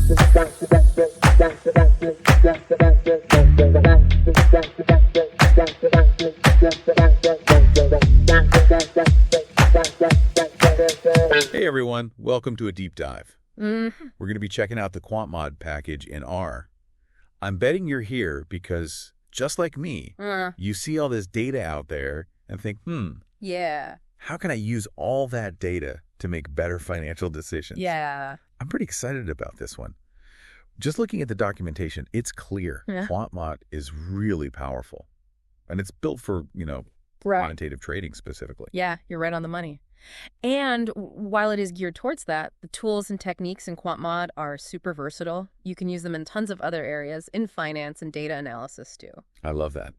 Hey everyone, welcome to a deep dive. We're going to be checking out the quantmod package in R. I'm betting you're here because, just like me, you see all this data out there and think, Yeah. how can I use all that data to make better financial decisions? Yeah. I'm pretty excited about this one. Just looking at the documentation, it's clear quantmod is really powerful. And it's built for, quantitative trading specifically. Yeah, you're right on the money. And while it is geared towards that, the tools and techniques in quantmod are super versatile. You can use them in tons of other areas, in finance and data analysis too. I love that.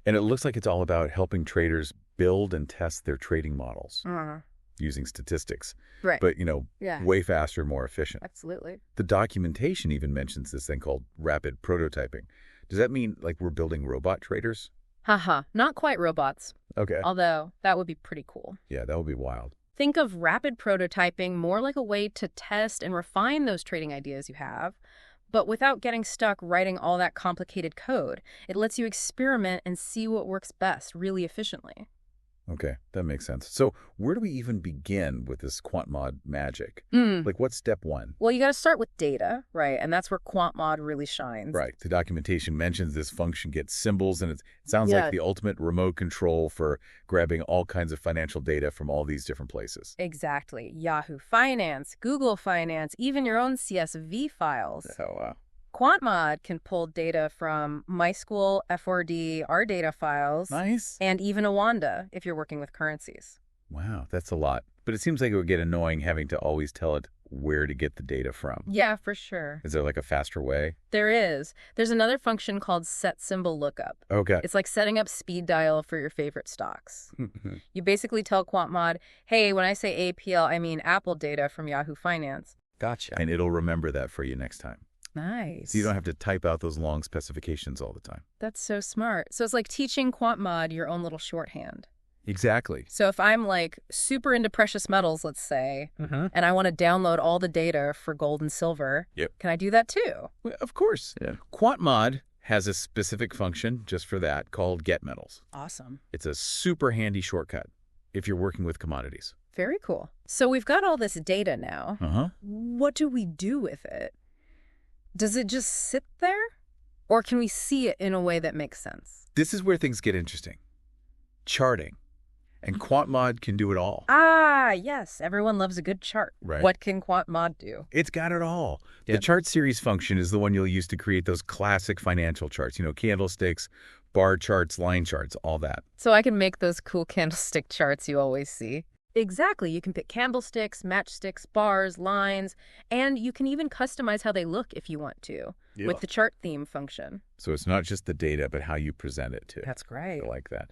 And it looks like it's all about helping traders build and test their trading models using statistics. Right. But, way faster, more efficient. Absolutely. The documentation even mentions this thing called rapid prototyping. Does that mean like we're building robot traders? Haha, not quite robots. Okay. Although that would be pretty cool. Yeah, that would be wild. Think of rapid prototyping more like a way to test and refine those trading ideas you have, but without getting stuck writing all that complicated code. It lets you experiment and see what works best really efficiently. Okay, that makes sense. So where do we even begin with this quantmod magic? Like, what's step one? Well, you got to start with data, right? And that's where quantmod really shines. Right. The documentation mentions this function gets symbols, and it sounds like the ultimate remote control for grabbing all kinds of financial data from all these different places. Exactly. Yahoo Finance, Google Finance, even your own CSV files. Oh, wow. quantmod can pull data from MySQL, FRD, our data files. Nice. And even Awanda if you're working with currencies. Wow, that's a lot. But it seems like it would get annoying having to always tell it where to get the data from. Yeah, for sure. Is there like a faster way? There is. There's another function called set symbol lookup. Okay. It's like setting up speed dial for your favorite stocks. You basically tell quantmod, hey, when I say APL, I mean Apple data from Yahoo Finance. Gotcha. And it'll remember that for you next time. Nice. So you don't have to type out those long specifications all the time. That's so smart. So it's like teaching quantmod your own little shorthand. Exactly. So if I'm like super into precious metals, let's say, and I want to download all the data for gold and silver, can I do that too? Well, of course. Yeah. quantmod has a specific function just for that called get metals. Awesome. It's a super handy shortcut if you're working with commodities. Very cool. So we've got all this data now. What do we do with it? Does it just sit there? Or can we see it in a way that makes sense? This is where things get interesting. Charting. And quantmod can do it all. Ah, yes. Everyone loves a good chart. Right. What can quantmod do? It's got it all. The chart series function is the one you'll use to create those classic financial charts. Candlesticks, bar charts, line charts, all that. So I can make those cool candlestick charts you always see. Exactly. You can pick candlesticks, matchsticks, bars, lines, and you can even customize how they look if you want to with the chart theme function. So it's not just the data, but how you present it too. That's great. I like that.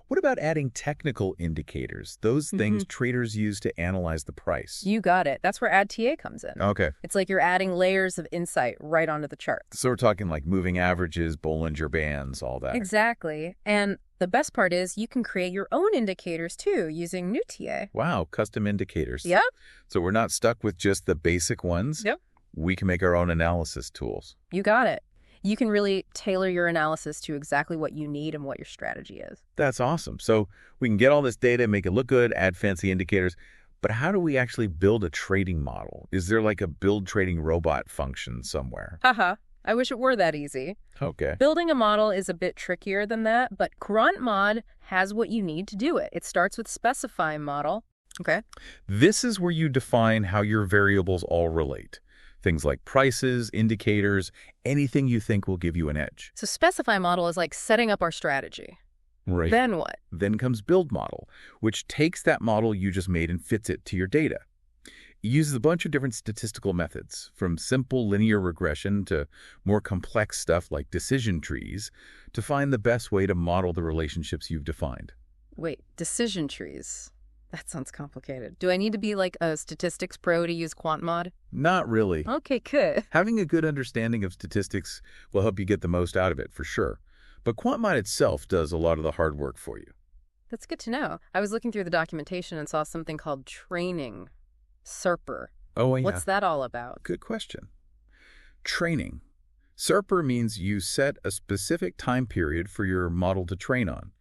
What about adding technical indicators? Those things traders use to analyze the price. You got it. That's where add TA comes in. Okay. It's like you're adding layers of insight right onto the chart. So we're talking like moving averages, Bollinger Bands, all that. Exactly. And the best part is you can create your own indicators too using new TA. Wow, custom indicators. Yep. So we're not stuck with just the basic ones. Yep. We can make our own analysis tools. You got it. You can really tailor your analysis to exactly what you need and what your strategy is. That's awesome. So we can get all this data, make it look good, add fancy indicators. But how do we actually build a trading model? Is there like a build trading robot function somewhere? Haha. I wish it were that easy. Okay. Building a model is a bit trickier than that, but quantmod has what you need to do it. It starts with specify model. Okay. This is where you define how your variables all relate. Things like prices, indicators, anything you think will give you an edge. So specify model is like setting up our strategy. Right. Then what? Then comes build model, which takes that model you just made and fits it to your data. It uses a bunch of different statistical methods, from simple linear regression to more complex stuff like decision trees, to find the best way to model the relationships you've defined. Wait, decision trees. That sounds complicated. Do I need to be like a statistics pro to use quantmod? Not really. Okay, good. Having a good understanding of statistics will help you get the most out of it, for sure. But quantmod itself does a lot of the hard work for you. That's good to know. I was looking through the documentation and saw something called training. SERPer. Oh, yeah. What's that all about? Good question. Training. SERPer means you set a specific time period for your model to train on.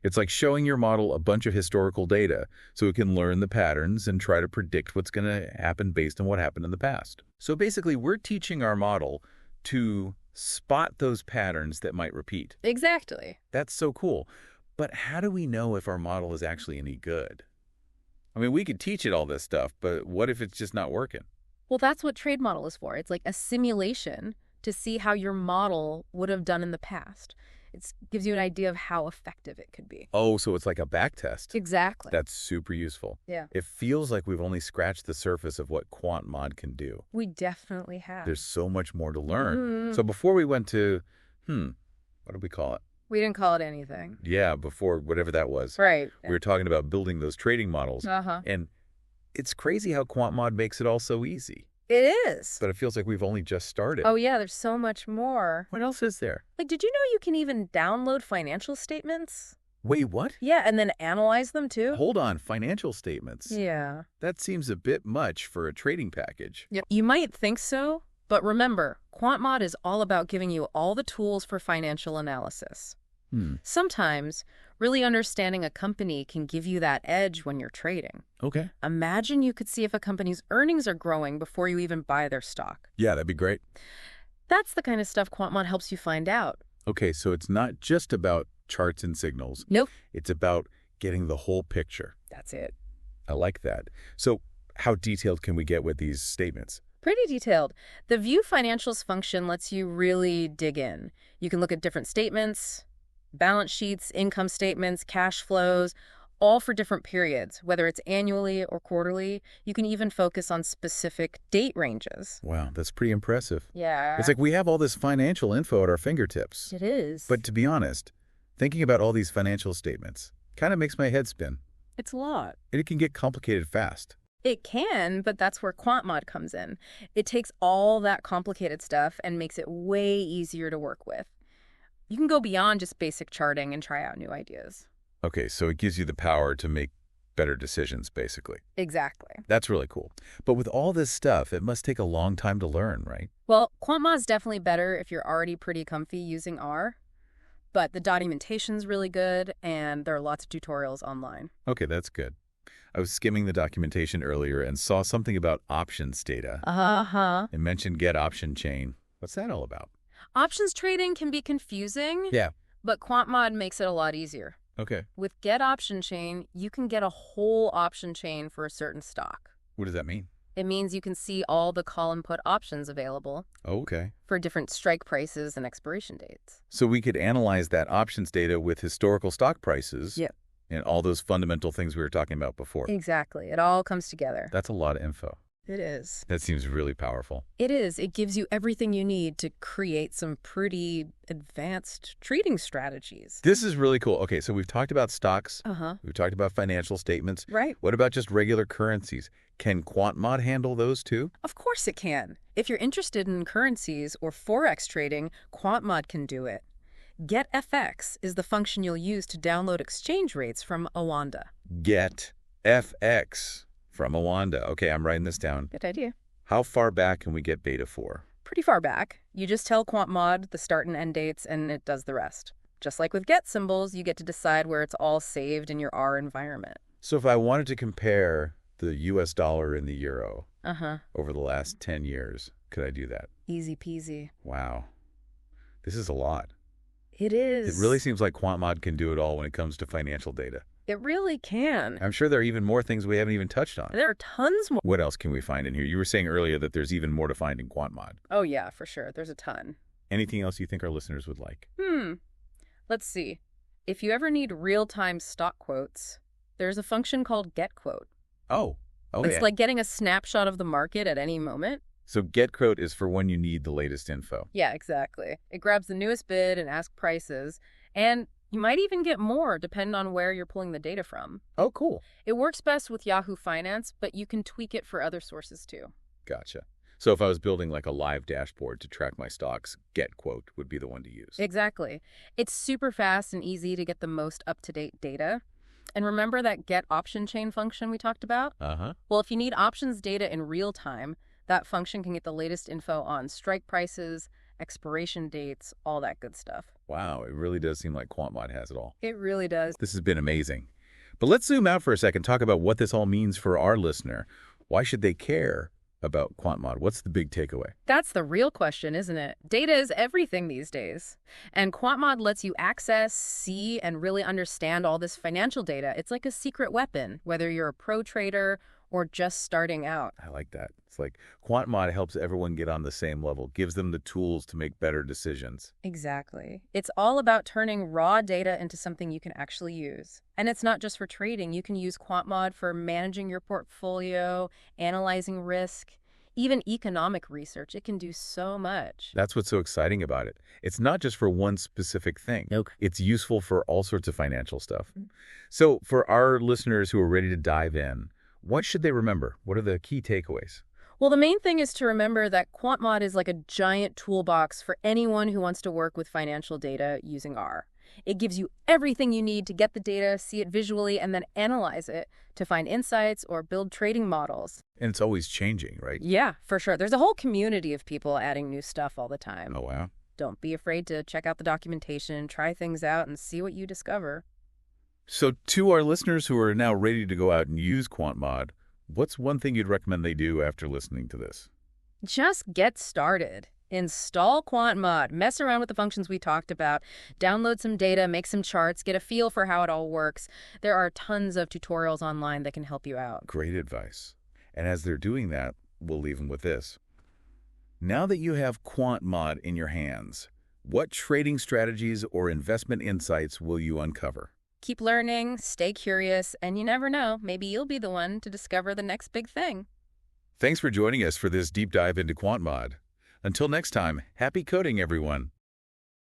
It's like showing your model a bunch of historical data so it can learn the patterns and try to predict what's going to happen based on what happened in the past. So basically, we're teaching our model to spot those patterns that might repeat. Exactly. That's so cool. But how do we know if our model is actually any good? I mean, we could teach it all this stuff, but what if it's just not working? Well, that's what trade model is for. It's like a simulation to see how your model would have done in the past. It gives you an idea of how effective it could be. Oh, so it's like a backtest. Exactly. That's super useful. Yeah. It feels like we've only scratched the surface of what quantmod can do. We definitely have. There's so much more to learn. So before we went to, what did we call it? We didn't call it anything. Yeah, before whatever that was. Right. We were talking about building those trading models. And it's crazy how quantmod makes it all so easy. It is. But it feels like we've only just started. Oh, yeah, there's so much more. What else is there? Like, did you know you can even download financial statements? Wait, what? Yeah, and then analyze them too? Hold on, financial statements. Yeah. That seems a bit much for a trading package. Yep. You might think so, but remember, quantmod is all about giving you all the tools for financial analysis. Sometimes, really understanding a company can give you that edge when you're trading. Okay. Imagine you could see if a company's earnings are growing before you even buy their stock. Yeah, that'd be great. That's the kind of stuff quantmod helps you find out. Okay, so it's not just about charts and signals. Nope. It's about getting the whole picture. That's it. I like that. So how detailed can we get with these statements? Pretty detailed. The View Financials function lets you really dig in. You can look at different statements, balance sheets, income statements, cash flows, all for different periods, whether it's annually or quarterly. You can even focus on specific date ranges. Wow, that's pretty impressive. Yeah. It's like we have all this financial info at our fingertips. It is. But to be honest, thinking about all these financial statements kind of makes my head spin. It's a lot. And it can get complicated fast. It can, but that's where quantmod comes in. It takes all that complicated stuff and makes it way easier to work with. You can go beyond just basic charting and try out new ideas. Okay, so it gives you the power to make better decisions, basically. Exactly. That's really cool. But with all this stuff, it must take a long time to learn, right? Well, quantmod's definitely better if you're already pretty comfy using R, but the documentation's really good, and there are lots of tutorials online. Okay, that's good. I was skimming the documentation earlier and saw something about options data. It mentioned get option chain. What's that all about? Options trading can be confusing. Yeah. But quantmod makes it a lot easier. Okay. With get option chain, you can get a whole option chain for a certain stock. What does that mean? It means you can see all the call and put options available. Oh, okay. For different strike prices and expiration dates. So we could analyze that options data with historical stock prices. Yep. And all those fundamental things we were talking about before. Exactly. It all comes together. That's a lot of info. It is. That seems really powerful. It is. It gives you everything you need to create some pretty advanced trading strategies. This is really cool. Okay, so we've talked about stocks. We've talked about financial statements. Right. What about just regular currencies? Can quantmod handle those too? Of course it can. If you're interested in currencies or forex trading, quantmod can do it. GetFX is the function you'll use to download exchange rates from Awanda. GetFX from Awanda. Okay, I'm writing this down. Good idea. How far back can we get beta for? Pretty far back. You just tell quantmod the start and end dates, and it does the rest. Just like with get symbols, you get to decide where it's all saved in your R environment. So if I wanted to compare the US dollar and the euro over the last 10 years, could I do that? Easy peasy. Wow. This is a lot. It is. It really seems like quantmod can do it all when it comes to financial data. It really can. I'm sure there are even more things we haven't even touched on. There are tons more. What else can we find in here? You were saying earlier that there's even more to find in quantmod. Oh, yeah, for sure. There's a ton. Anything else you think our listeners would like? Let's see. If you ever need real-time stock quotes, there's a function called getQuote. Oh, it's yeah. like getting a snapshot of the market at any moment. So getQuote is for when you need the latest info. Yeah, exactly. It grabs the newest bid and asks prices, and you might even get more depending on where you're pulling the data from. Oh, cool. It works best with Yahoo Finance, but you can tweak it for other sources too. Gotcha. So if I was building like a live dashboard to track my stocks, getQuote would be the one to use. Exactly. It's super fast and easy to get the most up-to-date data. And remember that get option chain function we talked about? Well, if you need options data in real time, That function can get the latest info on strike prices, expiration dates, all that good stuff. Wow, it really does seem like quantmod has it all. It really does. This has been amazing. But let's zoom out for a second, talk about what this all means for our listener. Why should they care about quantmod? What's the big takeaway? That's the real question, isn't it? Data is everything these days. And quantmod lets you access, see, and really understand all this financial data. It's like a secret weapon, whether you're a pro trader or just starting out. I like that. It's like quantmod helps everyone get on the same level, gives them the tools to make better decisions. Exactly. It's all about turning raw data into something you can actually use. And it's not just for trading. You can use quantmod for managing your portfolio, analyzing risk, even economic research. It can do so much. That's what's so exciting about it. It's not just for one specific thing. Nope. It's useful for all sorts of financial stuff. So for our listeners who are ready to dive in, what should they remember? What are the key takeaways? Well, the main thing is to remember that quantmod is like a giant toolbox for anyone who wants to work with financial data using R. It gives you everything you need to get the data, see it visually, and then analyze it to find insights or build trading models. And it's always changing, right? Yeah, for sure. There's a whole community of people adding new stuff all the time. Oh, wow. Don't be afraid to check out the documentation, try things out, and see what you discover. So to our listeners who are now ready to go out and use quantmod, what's one thing you'd recommend they do after listening to this? Just get started. Install quantmod, mess around with the functions we talked about, download some data, make some charts, get a feel for how it all works. There are tons of tutorials online that can help you out. Great advice. And as they're doing that, we'll leave them with this. Now that you have quantmod in your hands, what trading strategies or investment insights will you uncover? Keep learning, stay curious, and you never know, maybe you'll be the one to discover the next big thing. Thanks for joining us for this deep dive into quantmod. Until next time, happy coding, everyone.